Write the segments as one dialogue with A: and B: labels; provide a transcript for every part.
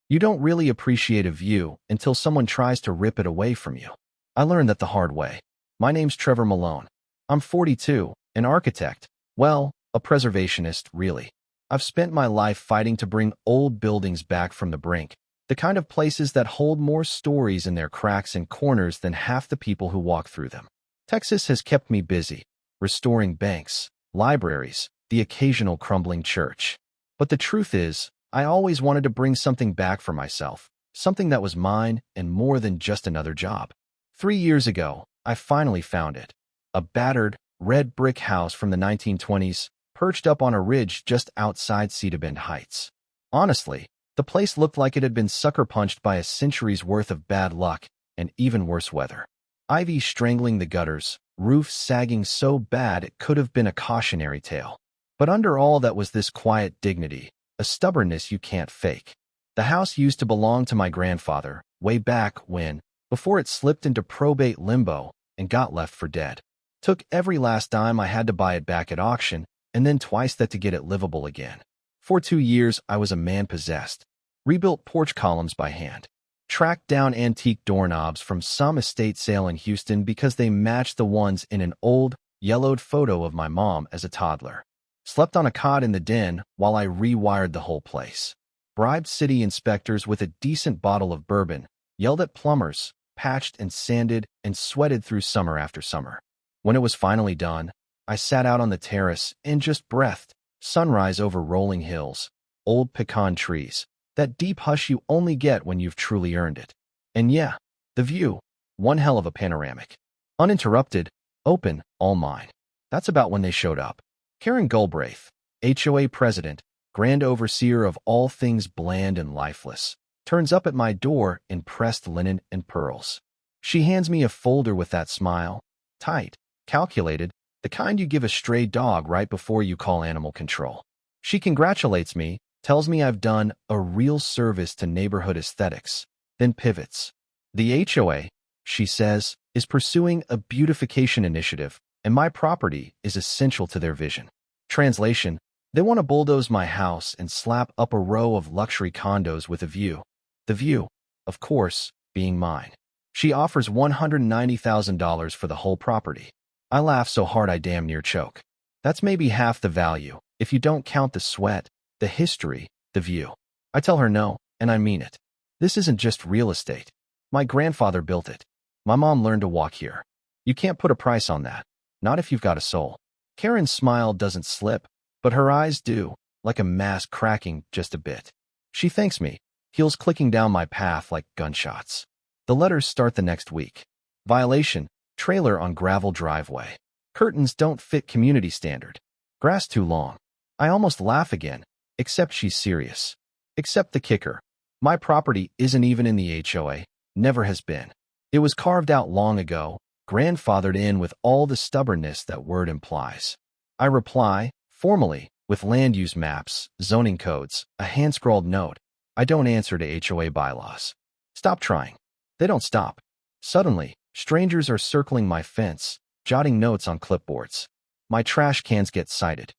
A: You don't really appreciate a view until someone tries to rip it away from you. I learned that the hard way. My name's Trevor Malone. I'm 42, an architect. Well, a preservationist, really. I've spent my life fighting to bring old buildings back from the brink, the kind of places that hold more stories in their cracks and corners than half the people who walk through them. Texas has kept me busy, restoring banks, libraries, the occasional crumbling church. But the truth is, I always wanted to bring something back for myself, something that was mine and more than just another job. 3 years ago, I finally found it. A battered, red brick house from the 1920s, perched up on a ridge just outside Cedar Bend Heights. Honestly, the place looked like it had been sucker-punched by a century's worth of bad luck and even worse weather. Ivy strangling the gutters, roof sagging so bad it could have been a cautionary tale. But under all that was this quiet dignity, a stubbornness you can't fake. The house used to belong to my grandfather, way back when, before it slipped into probate limbo and got left for dead. Took every last dime I had to buy it back at auction, and then twice that to get it livable again. For 2 years, I was a man possessed. Rebuilt porch columns by hand. Tracked down antique doorknobs from some estate sale in Houston because they matched the ones in an old, yellowed photo of my mom as a toddler. Slept on a cot in the den while I rewired the whole place. Bribed city inspectors with a decent bottle of bourbon, yelled at plumbers, patched and sanded and sweated through summer after summer. When it was finally done, I sat out on the terrace and just breathed. Sunrise over rolling hills, old pecan trees, that deep hush you only get when you've truly earned it. And yeah, the view, one hell of a panoramic. Uninterrupted, open, all mine. That's about when they showed up. Karen Galbraith, HOA president, grand overseer of all things bland and lifeless, turns up at my door in pressed linen and pearls. She hands me a folder with that smile, tight, calculated, the kind you give a stray dog right before you call animal control. She congratulates me, tells me I've done a real service to neighborhood aesthetics, then pivots. The HOA, she says, is pursuing a beautification initiative, and my property is essential to their vision. Translation, they want to bulldoze my house and slap up a row of luxury condos with a view. The view, of course, being mine. She offers $190,000 for the whole property. I laugh so hard I damn near choke. That's maybe half the value, if you don't count the sweat, the history, the view. I tell her no, and I mean it. This isn't just real estate. My grandfather built it. My mom learned to walk here. You can't put a price on that. Not if you've got a soul. Karen's smile doesn't slip, but her eyes do, like a mask cracking just a bit. She thanks me, heels clicking down my path like gunshots. The letters start the next week. Violation, trailer on gravel driveway. Curtains don't fit community standard. Grass too long. I almost laugh again, except she's serious. Except the kicker. My property isn't even in the HOA, never has been. It was carved out long ago, grandfathered in with all the stubbornness that word implies. I reply, formally, with land use maps, zoning codes, a hand-scrawled note. I don't answer to HOA bylaws. Stop trying. They don't stop. Suddenly, strangers are circling my fence, jotting notes on clipboards. My trash cans get cited.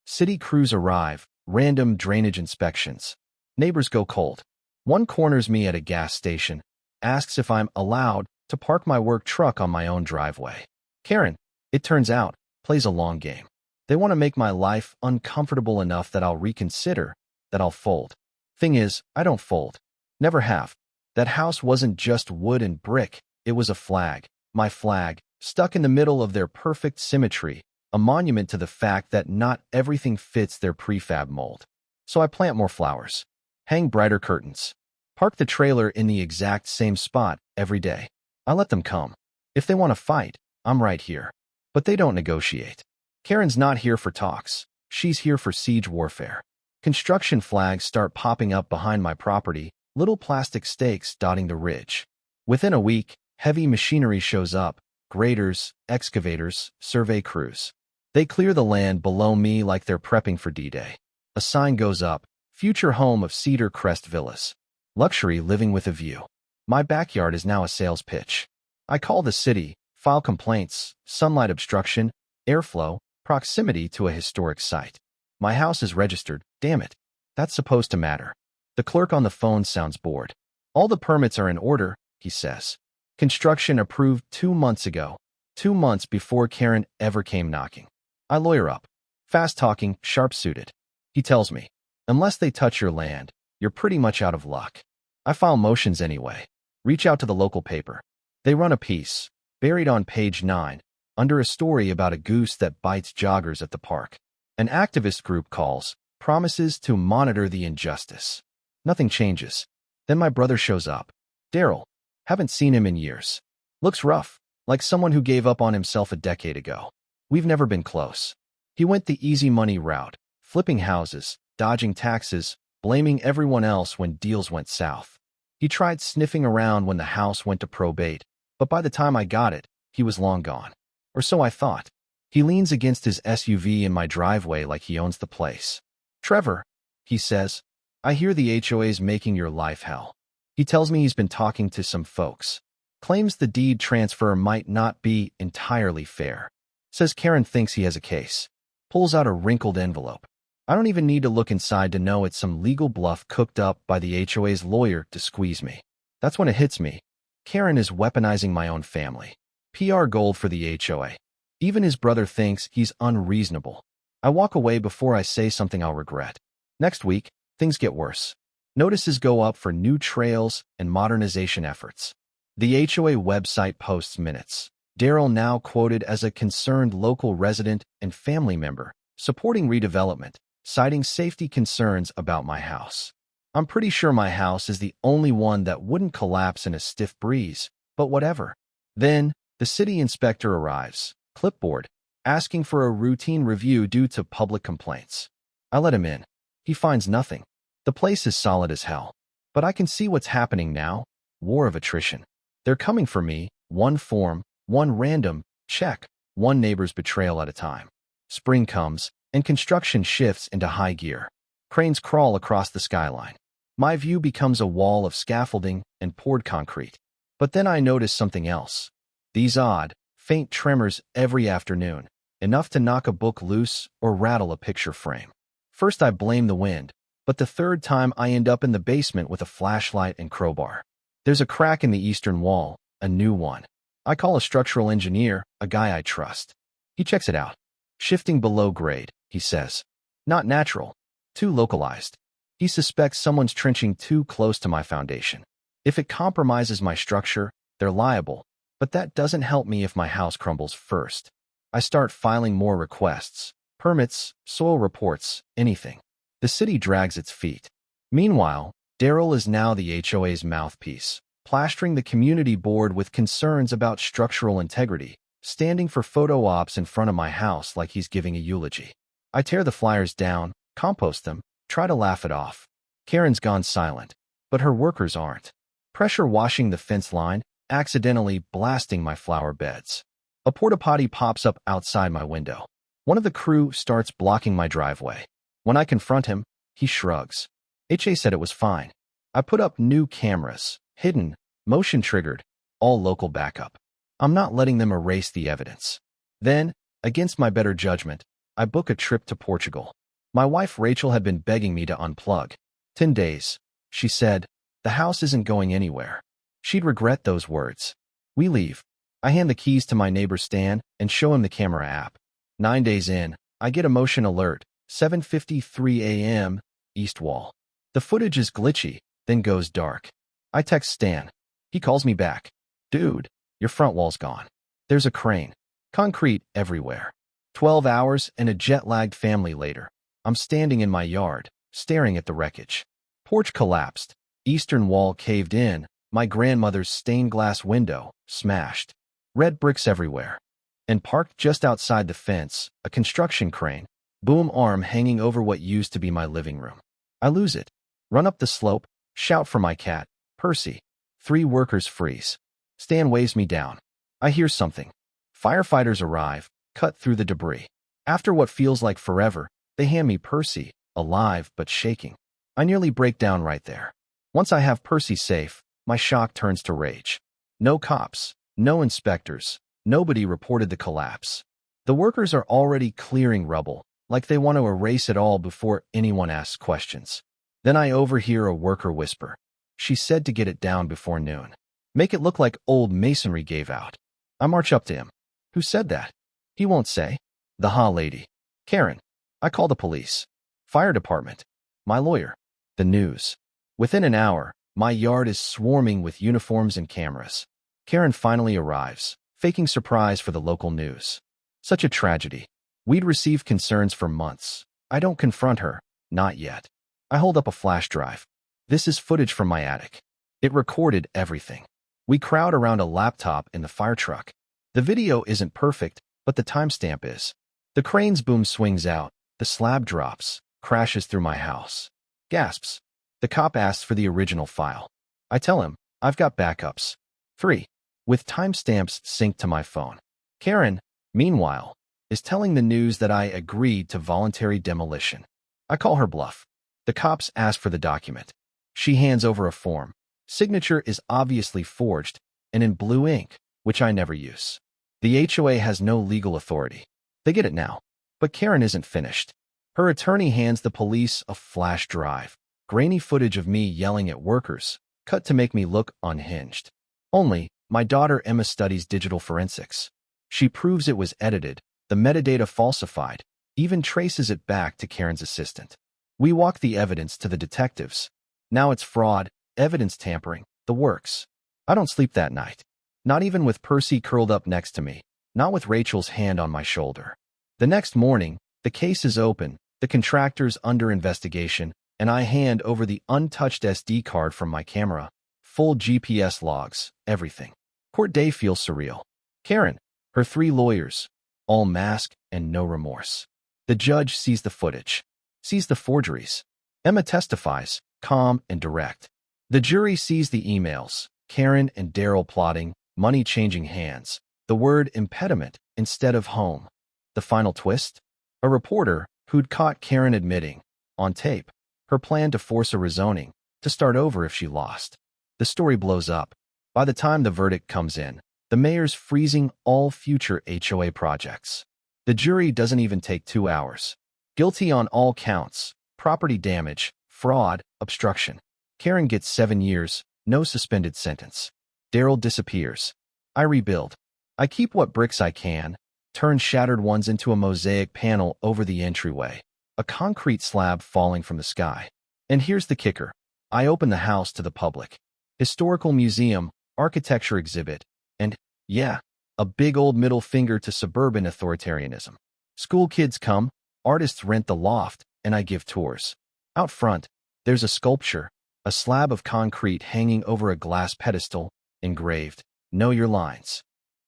A: City crews arrive, random drainage inspections. Neighbors go cold. One corners me at a gas station, asks if I'm allowed to park my work truck on my own driveway. Karen, it turns out, plays a long game. They want to make my life uncomfortable enough that I'll reconsider, that I'll fold. Thing is, I don't fold. Never have. That house wasn't just wood and brick, it was a flag, my flag, stuck in the middle of their perfect symmetry, a monument to the fact that not everything fits their prefab mold. So I plant more flowers, hang brighter curtains, park the trailer in the exact same spot every day. I let them come. If they want to fight, I'm right here. But they don't negotiate. Karen's not here for talks. She's here for siege warfare. Construction flags start popping up behind my property, little plastic stakes dotting the ridge. Within a week, heavy machinery shows up, graders, excavators, survey crews. They clear the land below me like they're prepping for D-Day. A sign goes up, future home of Cedar Crest Villas. Luxury living with a view. My backyard is now a sales pitch. I call the city, file complaints, sunlight obstruction, airflow, proximity to a historic site. My house is registered, damn it. That's supposed to matter. The clerk on the phone sounds bored. All the permits are in order, he says. Construction approved 2 months ago, 2 months before Karen ever came knocking. I lawyer up. Fast-talking, sharp-suited. He tells me, unless they touch your land, you're pretty much out of luck. I file motions anyway. Reach out to the local paper. They run a piece, buried on page 9, under a story about a goose that bites joggers at the park. An activist group calls, promises to monitor the injustice. Nothing changes. Then my brother shows up. Daryl. Haven't seen him in years. Looks rough, like someone who gave up on himself a decade ago. We've never been close. He went the easy money route, flipping houses, dodging taxes, blaming everyone else when deals went south. He tried sniffing around when the house went to probate, but by the time I got it, he was long gone. Or so I thought. He leans against his SUV in my driveway like he owns the place. Trevor, he says, I hear the HOA's making your life hell. He tells me he's been talking to some folks. Claims the deed transfer might not be entirely fair. Says Karen thinks he has a case. Pulls out a wrinkled envelope. I don't even need to look inside to know it's some legal bluff cooked up by the HOA's lawyer to squeeze me. That's when it hits me. Karen is weaponizing my own family. PR gold for the HOA. Even his brother thinks he's unreasonable. I walk away before I say something I'll regret. Next week, things get worse. Notices go up for new trails and modernization efforts. The HOA website posts minutes. Daryl now quoted as a concerned local resident and family member, supporting redevelopment, citing safety concerns about my house. I'm pretty sure my house is the only one that wouldn't collapse in a stiff breeze, but whatever. Then, the city inspector arrives, clipboard, asking for a routine review due to public complaints. I let him in. He finds nothing. The place is solid as hell. But I can see what's happening now. War of attrition. They're coming for me, one form, one random check, one neighbor's betrayal at a time. Spring comes, and construction shifts into high gear. Cranes crawl across the skyline. My view becomes a wall of scaffolding and poured concrete. But then I notice something else. These odd, faint tremors every afternoon, enough to knock a book loose or rattle a picture frame. First I blame the wind, but the third time I end up in the basement with a flashlight and crowbar. There's a crack in the eastern wall, a new one. I call a structural engineer, a guy I trust. He checks it out. Shifting below grade, he says. Not natural. Too localized. He suspects someone's trenching too close to my foundation. If it compromises my structure, they're liable, but that doesn't help me if my house crumbles first. I start filing more requests, permits, soil reports, anything. The city drags its feet. Meanwhile, Daryl is now the HOA's mouthpiece, plastering the community board with concerns about structural integrity, standing for photo ops in front of my house like he's giving a eulogy. I tear the flyers down, compost them, try to laugh it off. Karen's gone silent, but her workers aren't. Pressure washing the fence line, accidentally blasting my flower beds. A porta-potty pops up outside my window. One of the crew starts blocking my driveway. When I confront him, he shrugs. HA said it was fine. I put up new cameras, hidden, motion-triggered, all local backup. I'm not letting them erase the evidence. Then, against my better judgment, I book a trip to Portugal. My wife Rachel had been begging me to unplug. 10 days, she said. The house isn't going anywhere. She'd regret those words. We leave. I hand the keys to my neighbor Stan and show him the camera app. 9 days in, I get a motion alert, 7:53 a.m., east wall. The footage is glitchy, then goes dark. I text Stan. He calls me back. Dude, your front wall's gone. There's a crane. Concrete everywhere. 12 hours and a jet-lagged family later. I'm standing in my yard, staring at the wreckage. Porch collapsed. Eastern wall caved in. My grandmother's stained glass window smashed. Red bricks everywhere. And parked just outside the fence, a construction crane, boom arm hanging over what used to be my living room. I lose it. Run up the slope, shout for my cat, Percy. 3 workers freeze. Stan waves me down. I hear something. Firefighters arrive, cut through the debris. After what feels like forever, they hand me Percy, alive but shaking. I nearly break down right there. Once I have Percy safe, my shock turns to rage. No cops, no inspectors, nobody reported the collapse. The workers are already clearing rubble, like they want to erase it all before anyone asks questions. Then I overhear a worker whisper. She said to get it down before noon. Make it look like old masonry gave out. I march up to him. Who said that? He won't say. The HOA lady. Karen. I call the police. Fire department. My lawyer. The news. Within an hour, my yard is swarming with uniforms and cameras. Karen finally arrives, faking surprise for the local news. Such a tragedy. We'd received concerns for months. I don't confront her. Not yet. I hold up a flash drive. This is footage from my attic. It recorded everything. We crowd around a laptop in the fire truck. The video isn't perfect, but the timestamp is. The crane's boom swings out. The slab drops, crashes through my house. Gasps. The cop asks for the original file. I tell him, I've got backups. 3. With timestamps synced to my phone. Karen, meanwhile, is telling the news that I agreed to voluntary demolition. I call her bluff. The cops ask for the document. She hands over a form. Signature is obviously forged and in blue ink, which I never use. The HOA has no legal authority. They get it now. But Karen isn't finished. Her attorney hands the police a flash drive. Grainy footage of me yelling at workers, cut to make me look unhinged. Only, my daughter Emma studies digital forensics. She proves it was edited, the metadata falsified, even traces it back to Karen's assistant. We walk the evidence to the detectives. Now it's fraud, evidence tampering, the works. I don't sleep that night. Not even with Percy curled up next to me. Not with Rachel's hand on my shoulder. The next morning, the case is open, the contractor's under investigation, and I hand over the untouched SD card from my camera. Full GPS logs, everything. Court day feels surreal. Karen, her 3 lawyers, all masked and no remorse. The judge sees the footage, sees the forgeries. Emma testifies, calm and direct. The jury sees the emails, Karen and Daryl plotting, money changing hands, the word impediment instead of home. The final twist? A reporter who'd caught Karen admitting, on tape, her plan to force a rezoning, to start over if she lost. The story blows up. By the time the verdict comes in, the mayor's freezing all future HOA projects. The jury doesn't even take 2 hours. Guilty on all counts, property damage, fraud, obstruction. Karen gets 7 years, no suspended sentence. Daryl disappears. I rebuild. I keep what bricks I can, turn shattered ones into a mosaic panel over the entryway, a concrete slab falling from the sky. And here's the kicker. I open the house to the public. Historical museum, architecture exhibit, and, yeah, a big old middle finger to suburban authoritarianism. School kids come, artists rent the loft, and I give tours. Out front, there's a sculpture, a slab of concrete hanging over a glass pedestal, engraved, "Know your lines."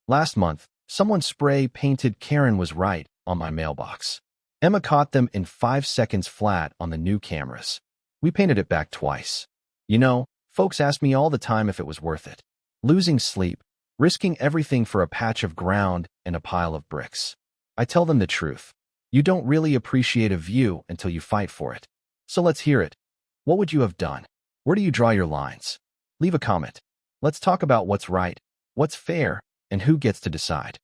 A: Last month, someone spray-painted "Karen was right" on my mailbox. Emma caught them in 5 seconds flat on the new cameras. We painted it back twice. You know, folks ask me all the time if it was worth it. Losing sleep, risking everything for a patch of ground and a pile of bricks. I tell them the truth. You don't really appreciate a view until you fight for it. So let's hear it. What would you have done? Where do you draw your lines? Leave a comment. Let's talk about what's right, what's fair, and who gets to decide.